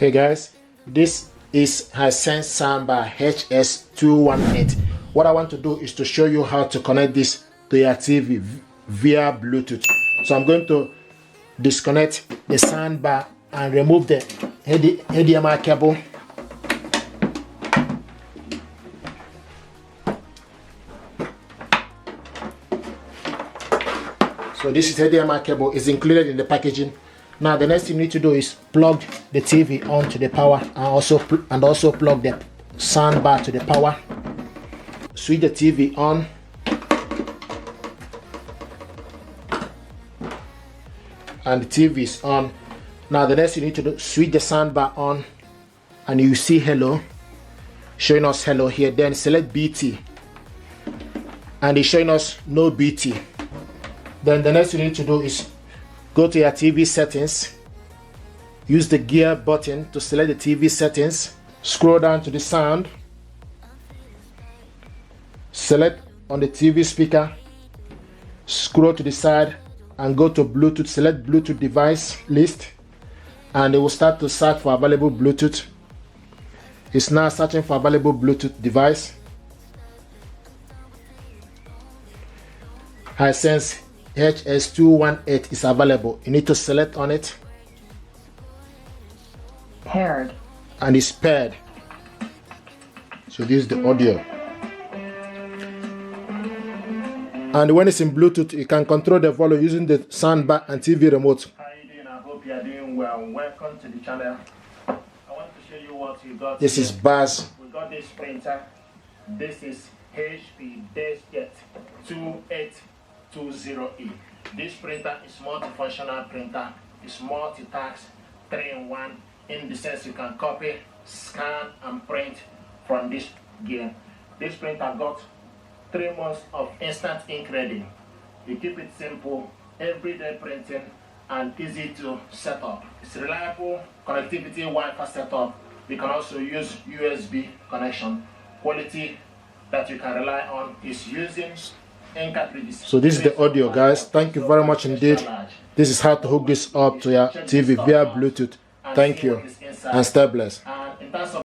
Hey guys, this is HISENSE Soundbar HS218. What I want to do is to show you how to connect this to your TV via Bluetooth. So I'm going to disconnect the soundbar and remove the HDMI cable. So this is HDMI cable, is included in the packaging. Now the next thing you need to do is plug the TV onto the power and also plug the soundbar to the power. Switch the TV on. And the TV is on. Now the next thing you need to do, switch the soundbar on and you see hello, showing us hello here. Then select BT and it's showing us no BT. Then the next thing you need to do is go to your TV settings, use the gear button to select the TV settings, scroll down to the sound, select on the TV speaker, scroll to the side and go to Bluetooth, select Bluetooth device list and it will start to search for available Bluetooth. It's now searching for available Bluetooth device. HISENSE HS218 is available. You need to select on it. Paired. And it's paired. So this is the audio. And when it's in Bluetooth, you can control the volume using the soundbar and TV remote. How are you doing? I hope you are doing well. Welcome to the channel. I want to show you what you got. This is bass. We got this printer. This is HP DeskJet 2820E. This printer is multifunctional printer. It's multitask, 3-in-1, in the sense you can copy, scan, and print from this gear. This printer got 3 months of instant ink reading. You keep it simple, everyday printing, and easy to set up. It's reliable connectivity Wi-Fi setup. You can also use USB connection. Quality that you can rely on is using So this is the audio, guys. Thank you very much indeed. This is how to hook this up to your TV via Bluetooth. Thank you and stay blessed. And in terms of